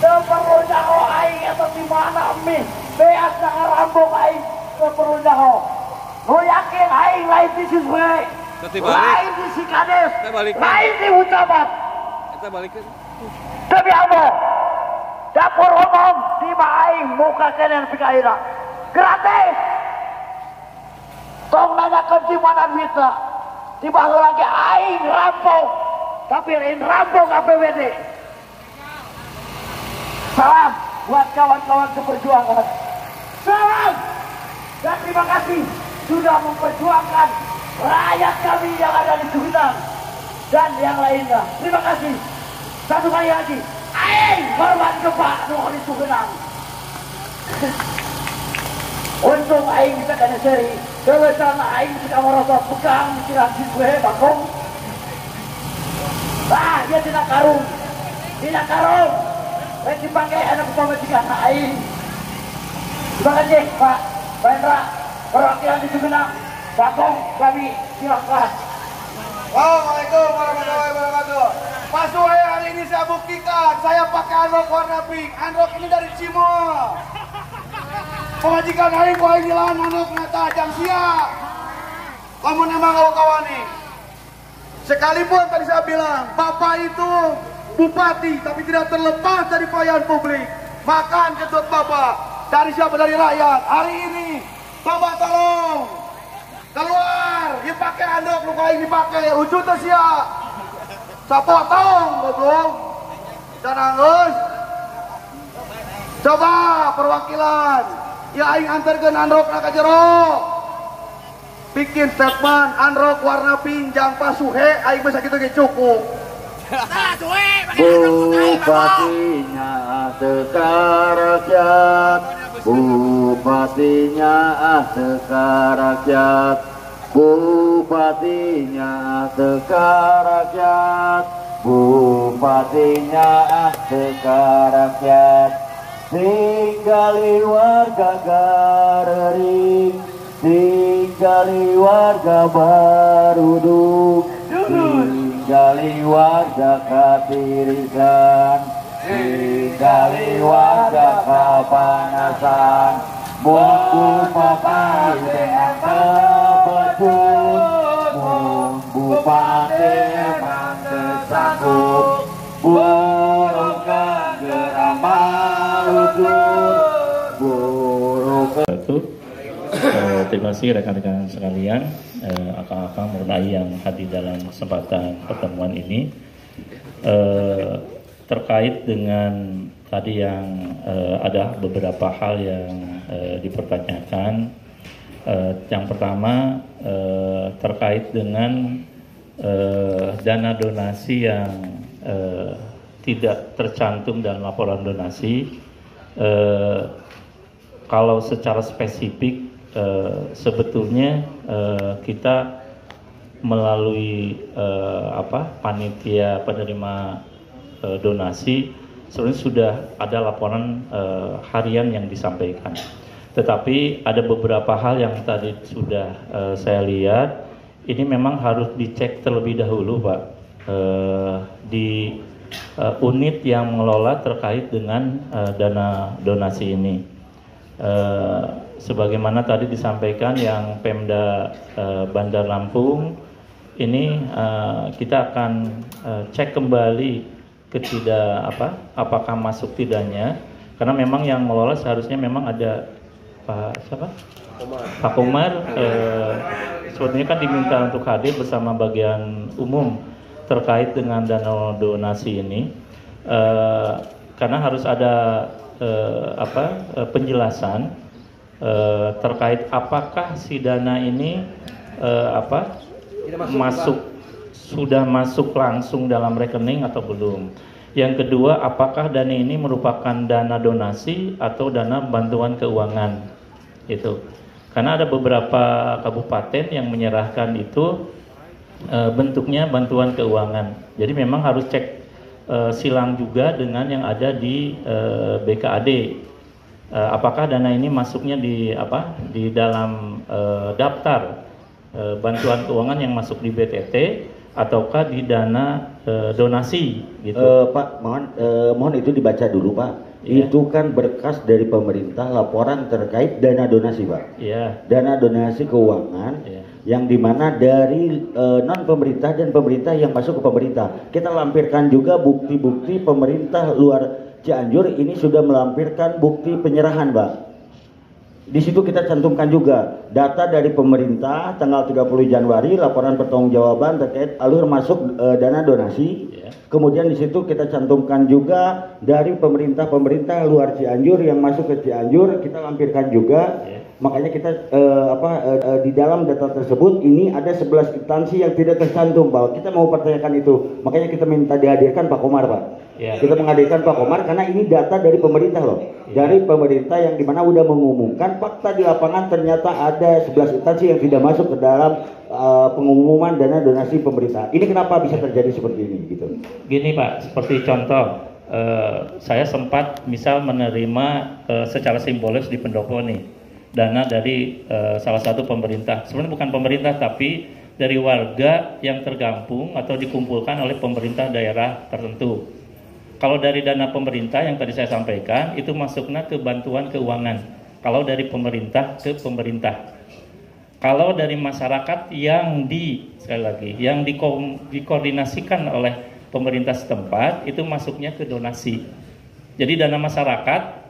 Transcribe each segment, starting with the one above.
Seperlunya kau aing atau di mana mi? Beas jangan rambung aing seperlunya kau. Lu yakin aing lain di siswe? Lain di si kades, lain di ucapan. Kita balikin. Demi Allah, dapur umum di aing muka kenen pikaira gratis. Tong nanyakan di mana duitnya? Di bawah lagi aing rampung, tapi lain rampung APBD. Salam buat kawan-kawan seperjuangan. Salam dan terima kasih sudah memperjuangkan rakyat kami yang ada di Cugenang dan yang lainnya. Terima kasih. Satu kali lagi, aing korban gempa di Cugenang. Untung aing bisa kena seri. Kalau sana aing bisa merasa pegang pikiran siswe bakong. Ah, dia tidak karung. Tidak karung. Lagi dipakai anak pembajikan aing. Terima kasih Pak Hendra, perwakilan di Cugenang. Bakong kami silakan. Assalamualaikum warahmatullahi wabarakatuh. Pak Suhe, hari ini saya buktikan saya pakai androk warna pink. Androk ini dari Cimol. Pemajikan aing ku aing hilang androk nata jam siap. Kamu memang kawan nih. Sekalipun tadi saya bilang Bapak itu bupati tapi tidak terlepas dari pelayanan publik. Makan ketut Bapak dari siapa, dari rakyat. Hari ini Bapak tolong keluar, dipakai andok luka ini dipakai ujung tuh siap. Sapotong goblok. Dan anggus. Coba perwakilan ya aing anterkeun androk na ka jero. Bikin statement androk warna pink jang Pak Suhe aing bisa kitu ge cukup. Bupatinya sekarakyat, bupatinya sekarakyat, bupatinya sekarakyat, bupatinya sekarakyat. Tinggali warga Garering, tinggali warga Baruduk, tinggali warga Katirisan, tinggali warga Kapanasan. Mun bupati dengan kebetul, mun bupati emang kesanggup, burung geram maludut, burung terima kasih rekan-rekan sekalian, akang-akang mulai yang hadir dalam kesempatan pertemuan ini. Terkait dengan tadi yang ada beberapa hal yang dipertanyakan. Yang pertama terkait dengan dana donasi yang tidak tercantum dalam laporan donasi. Kalau secara spesifik sebetulnya kita melalui panitia penerima donasi sebenarnya sudah ada laporan harian yang disampaikan. Tetapi ada beberapa hal yang tadi sudah saya lihat, ini memang harus dicek terlebih dahulu Pak, di unit yang mengelola terkait dengan dana donasi ini. Sebagaimana tadi disampaikan yang Pemda Bandar Lampung, ini kita akan cek kembali apakah masuk tidaknya, karena memang yang mengelola seharusnya memang ada Pak Komar, sebetulnya kan diminta untuk hadir bersama bagian umum terkait dengan dana donasi ini, karena harus ada penjelasan terkait apakah si dana ini sudah masuk langsung dalam rekening atau belum. Yang kedua, apakah dana ini merupakan dana donasi atau dana bantuan keuangan. Itu. Karena ada beberapa kabupaten yang menyerahkan itu bentuknya bantuan keuangan. Jadi memang harus cek silang juga dengan yang ada di BKAD. Apakah dana ini masuknya di dalam daftar bantuan keuangan yang masuk di BTT ataukah di dana donasi gitu? Pak, mohon itu dibaca dulu Pak. Iya. Itu kan berkas dari pemerintah laporan terkait dana donasi Pak. Iya. Dana donasi keuangan Iya. yang dimana dari non pemerintah dan pemerintah yang masuk ke pemerintah. Kita lampirkan juga bukti-bukti pemerintah luar Cianjur ini sudah melampirkan bukti penyerahan Pak. Di situ kita cantumkan juga data dari pemerintah tanggal 30 Januari laporan pertanggungjawaban terkait alur masuk dana donasi. Yeah. Kemudian di situ kita cantumkan juga dari pemerintah luar Cianjur yang masuk ke Cianjur kita lampirkan juga. Yeah. Makanya kita di dalam data tersebut ini ada 11 instansi yang tidak tercantum Pak. Kita mau pertanyakan itu. Makanya kita minta dihadirkan Pak Komar Pak. Yeah. Kita menghadirkan Pak Komar karena ini data dari pemerintah loh. Dari pemerintah yang dimana udah mengumumkan fakta di lapangan ternyata ada 11 instansi yang tidak masuk ke dalam pengumuman dana donasi pemerintah. Ini kenapa bisa terjadi seperti ini gitu? Gini Pak, seperti contoh saya sempat misal menerima secara simbolis di pendopo nih dana dari salah satu pemerintah. Sebenarnya bukan pemerintah tapi dari warga yang tergabung atau dikumpulkan oleh pemerintah daerah tertentu. Kalau dari dana pemerintah yang tadi saya sampaikan itu masuknya ke bantuan keuangan. Kalau dari pemerintah ke pemerintah. Kalau dari masyarakat yang sekali lagi yang dikoordinasikan oleh pemerintah setempat itu masuknya ke donasi. Jadi dana masyarakat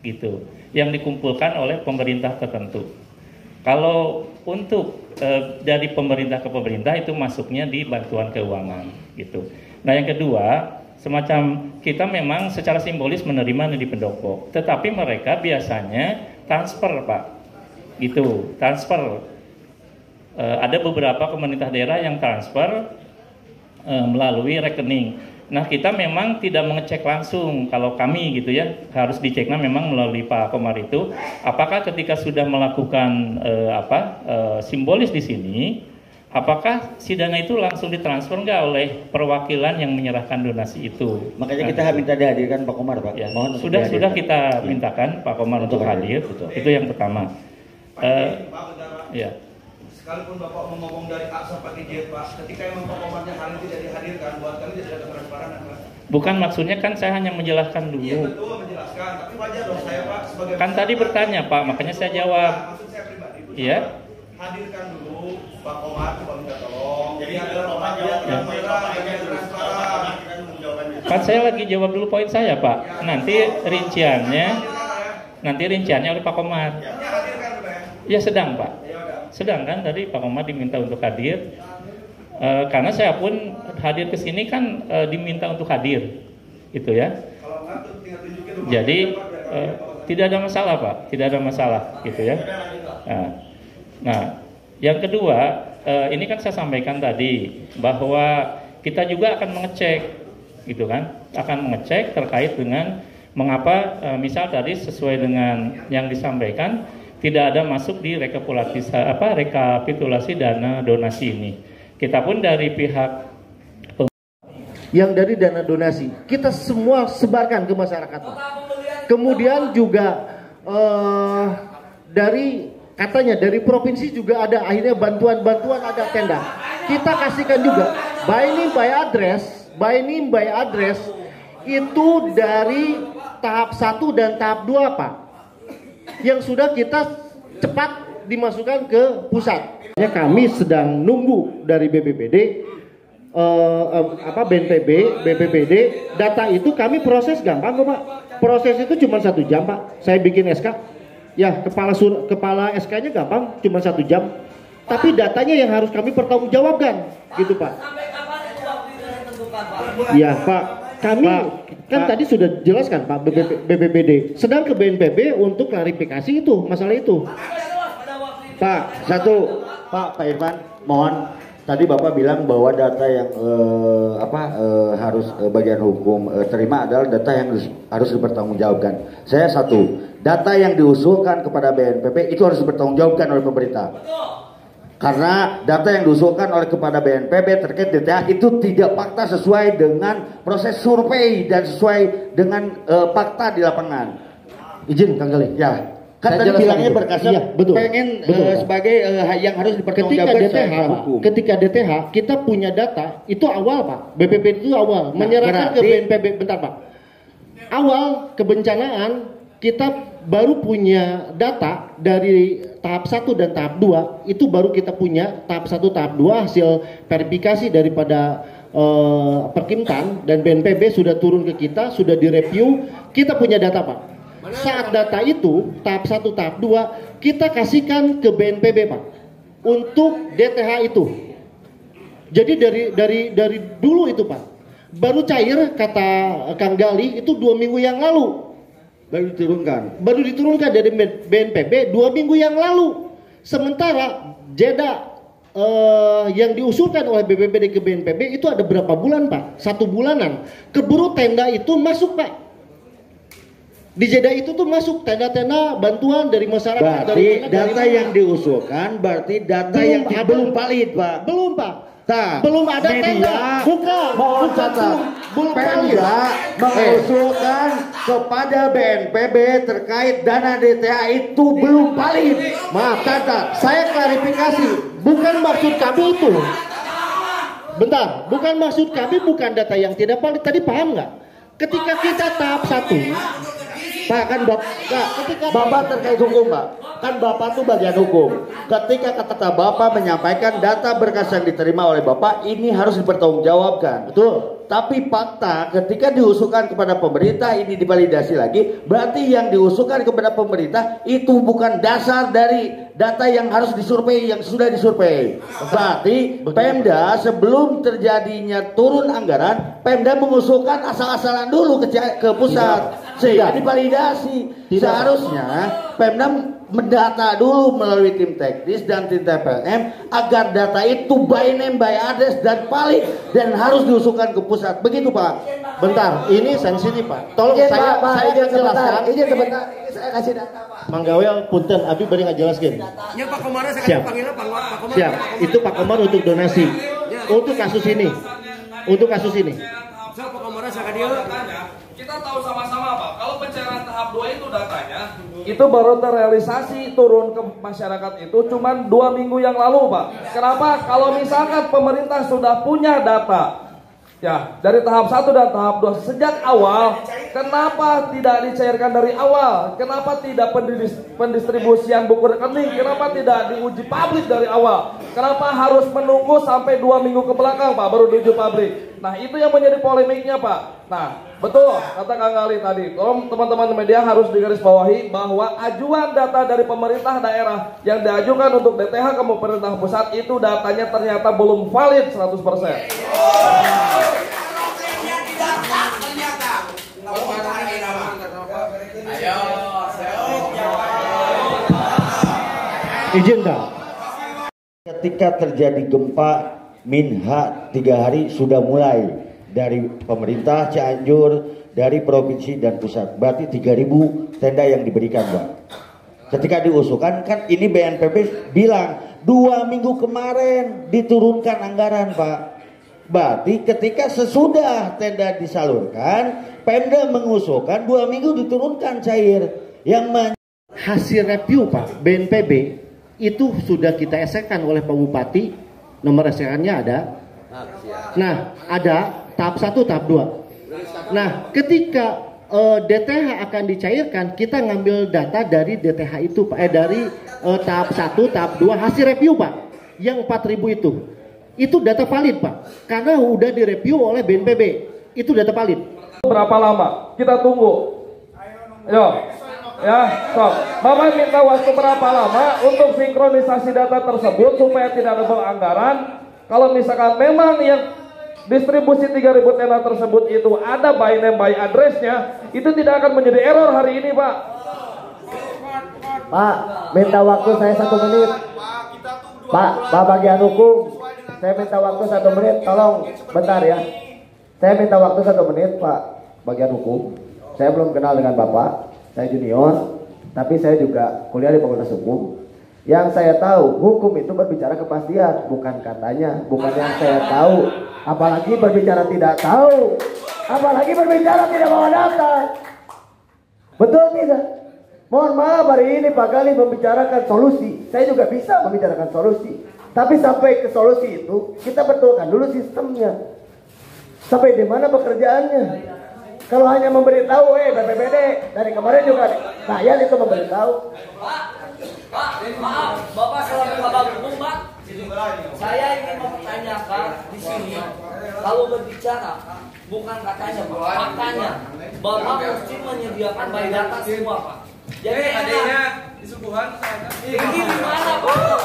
gitu yang dikumpulkan oleh pemerintah tertentu. Kalau untuk dari pemerintah ke pemerintah itu masuknya di bantuan keuangan gitu. Nah yang kedua, semacam kita memang secara simbolis menerima di pendopo, tetapi mereka biasanya transfer Pak, gitu, transfer. Ada beberapa pemerintah daerah yang transfer melalui rekening. Nah kita memang tidak mengecek langsung kalau kami gitu ya, harus diceknya memang melalui Pak Komar itu, apakah ketika sudah melakukan simbolis di sini. Apakah si dana itu langsung ditransfer nggak oleh perwakilan yang menyerahkan donasi itu? Makanya kita minta dihadirkan Pak Komar Pak. Ya. Mohon Sudah kita mintakan Pak Komar untuk hadir. Betul. Itu yang pertama. Ya. Sekalipun Bapak ngomong dari A sampai Z Pak, ketika emang Pak Komarnya hari tidak dihadirkan, buat kami tidak ada transparan Pak. Bukan, maksudnya kan saya hanya menjelaskan dulu. Iya betul menjelaskan, tapi wajar dong saya Pak sebagai kan tadi bertanya Pak, makanya saya jawab. Maksud saya pribadi itu Iya. Hadirkan dulu Pak Komar, coba minta tolong. Jadi adalah Bapak Kan saya lagi jawab dulu poin saya Pak. Nanti rinciannya oleh Pak Komar. Ya sedang Pak. Sedang kan tadi Pak Komar diminta untuk hadir. Karena saya pun hadir ke sini kan diminta untuk hadir. Gitu ya. Jadi tidak ada masalah Pak, tidak ada masalah gitu ya. Nah, yang kedua, ini kan saya sampaikan tadi bahwa kita juga akan mengecek, gitu kan, akan mengecek terkait dengan mengapa, misal tadi sesuai dengan yang disampaikan tidak ada masuk di rekapitulasi dana donasi ini. Kita pun dari pihak yang dari dana donasi kita semua sebarkan ke masyarakat. Kemudian juga katanya dari provinsi juga ada akhirnya bantuan ada tenda. Kita kasihkan juga by name by address itu dari tahap 1 dan tahap 2 Pak. Yang sudah kita cepat dimasukkan ke pusat. Kami sedang nunggu dari BPBD BPPD data itu kami proses gampang kok Pak. Proses itu cuma 1 jam Pak. Saya bikin SK. Ya, kepala SK-nya gampang, cuma 1 jam. Tapi datanya yang harus kami pertanggungjawabkan, gitu Pak. Sampai kapan itu waktu itu ditentukan Pak? Iya Pak, kami tadi sudah jelaskan Pak BPPD. Sedang ke BNPB untuk klarifikasi itu, masalah itu. Pak, Pak Irfan, mohon. Tadi Bapak bilang bahwa data yang harus bagian hukum terima adalah data yang harus dipertanggungjawabkan. Saya data yang diusulkan kepada BNPB itu harus dipertanggungjawabkan oleh pemerintah. Karena data yang diusulkan kepada BNPB terkait DTA itu tidak fakta sesuai dengan proses survei dan sesuai dengan fakta di lapangan. Izin Kang Gali. Ya, Kan Saya tadi jelaskan bilangnya dulu. berkasnya Iya, betul. pengen Betul, Pak. sebagai yang harus dipertanggungjawabkan secara hukum. Ketika DTH kita punya data itu awal Pak. BPB itu awal menyerahkan ke berarti- BNPB. Bentar Pak. Awal kebencanaan kita baru punya data dari tahap 1 dan tahap 2 itu baru kita punya tahap 1 tahap 2 hasil verifikasi daripada Perkintan dan BNPB sudah turun ke kita, sudah direview, kita punya data Pak. Saat data itu tahap 1 tahap 2 kita kasihkan ke BNPB Pak untuk DTH itu. Jadi dari dulu itu Pak baru cair kata Kang Gali itu 2 minggu yang lalu baru diturunkan dari BNPB 2 minggu yang lalu. Sementara jeda yang diusulkan oleh BPBD ke BNPB itu ada berapa bulan Pak? 1 bulanan. Keburu tenda itu masuk Pak. Di jeda itu tuh masuk tenda-tenda bantuan dari masyarakat. Berarti data yang diusulkan berarti data Belum, yang ada. belum valid Pak. Belum Pak. Nah, Belum ada media tenda. Bukan. mohon Bukan, catat. belum valid. Pemda mengusulkan kepada BNPB terkait dana DTH itu belum valid. Maaf, Catat. saya klarifikasi. Bukan maksud kami itu. Bentar, bukan maksud kami bukan data yang tidak valid. Tadi paham nggak? Ketika kita tahap 1, Pak kan ketika Bapak terkait hukum Pak. Kan Bapak tuh bagian hukum. Ketika kata Bapak menyampaikan data berkas yang diterima oleh Bapak ini harus dipertanggungjawabkan. betul. Tapi fakta ketika diusulkan kepada pemerintah ini divalidasi lagi, berarti yang diusulkan kepada pemerintah itu bukan dasar dari data yang harus disurvei yang sudah disurvei. Berarti Pemda sebelum terjadinya turun anggaran, Pemda mengusulkan asal-asalan dulu ke pusat sehingga divalidasi. Seharusnya Pemda mendata dulu melalui tim teknis dan tim TPM agar data itu by name by address dan valid dan harus diusulkan ke pusat. Begitu Pak. Bentar, ini sensitif Pak. Tolong Izin, saya Pak, akan izin jelaskan. Izin sebentar, saya kasih data Pak. Manggawel punten Abi bari ngajelaskeun. Ya Pak Komar saya Siap. panggilnya Pak Komar. Siap. Itu Pak Komar untuk donasi. Untuk kasus ini. Untuk kasus ini. Saya Pak Komar saya dia. Kita tahu sama-sama Pak, kalau pencairan tahap 2 itu datanya itu baru terrealisasi turun ke masyarakat itu cuma 2 minggu yang lalu Pak. Kenapa? Kalau misalkan pemerintah sudah punya data ya dari tahap 1 dan tahap 2 sejak awal, kenapa tidak dicairkan dari awal? Kenapa tidak pendistribusian buku rekening? Kenapa tidak diuji publik dari awal? Kenapa harus menunggu sampai 2 minggu ke belakang Pak baru diuji publik? Nah itu yang menjadi polemiknya Pak. Nah betul kata Kang Ali tadi. Tolong teman-teman media harus digarisbawahi bahwa ajuan data dari pemerintah daerah yang diajukan untuk DTH ke pemerintah pusat itu datanya ternyata belum valid 100%. Izin Kak. Ketika terjadi gempa Minha 3 hari sudah mulai dari pemerintah Cianjur, dari provinsi dan pusat. Berarti 3.000 tenda yang diberikan Pak. Ketika diusulkan kan ini BNPB bilang 2 minggu kemarin diturunkan anggaran Pak. Berarti ketika sesudah tenda disalurkan, Pemda mengusulkan 2 minggu diturunkan cair. Yang Hasil review Pak BNPB itu sudah kita esekan oleh Pak Bupati. Nomor esekannya ada. Nah, ada tahap 1, tahap 2. Nah, ketika DTH akan dicairkan, kita ngambil data dari DTH itu Pak, dari tahap 1, tahap 2 hasil review Pak. Yang 4.000 itu. Itu data valid Pak. Karena udah direview oleh BNPB. Itu data valid. Berapa lama? Kita tunggu. Ayo. Ya, stop. Bapak minta waktu berapa lama untuk sinkronisasi data tersebut supaya tidak ada anggaran. Kalau misalkan memang yang distribusi 3.000 tenda tersebut itu ada by name by address-nya, itu tidak akan menjadi error hari ini, Pak. Pak, minta waktu saya 1 menit. Pak bagian hukum, saya minta waktu 1 menit. Tolong bentar ya. Saya minta waktu 1 menit, Pak bagian hukum. Saya belum kenal dengan Bapak. Saya junior, tapi saya juga kuliah di Fakultas Hukum. Yang saya tahu, hukum itu berbicara kepastian, bukan katanya, bukan yang saya tahu. Apalagi berbicara tidak tahu, apalagi berbicara tidak bawa data. Betul tidak? Mohon maaf hari ini Pak Gali membicarakan solusi. Saya juga bisa membicarakan solusi. Tapi sampai ke solusi itu kita betulkan dulu sistemnya. Sampai di mana pekerjaannya? Kalau hanya memberitahu, BPBD dari kemarin juga saya itu memberitahu. Pak, maaf, Bapak selaku Kabag Hukum, Pak. Saya ingin mempertanyakan di sini, kalau berbicara bukan katanya, Pak, faktanya, Bapak mesti menyediakan biodata semua, Pak. Jadi adanya di subuhan. Ini di mana, Pak?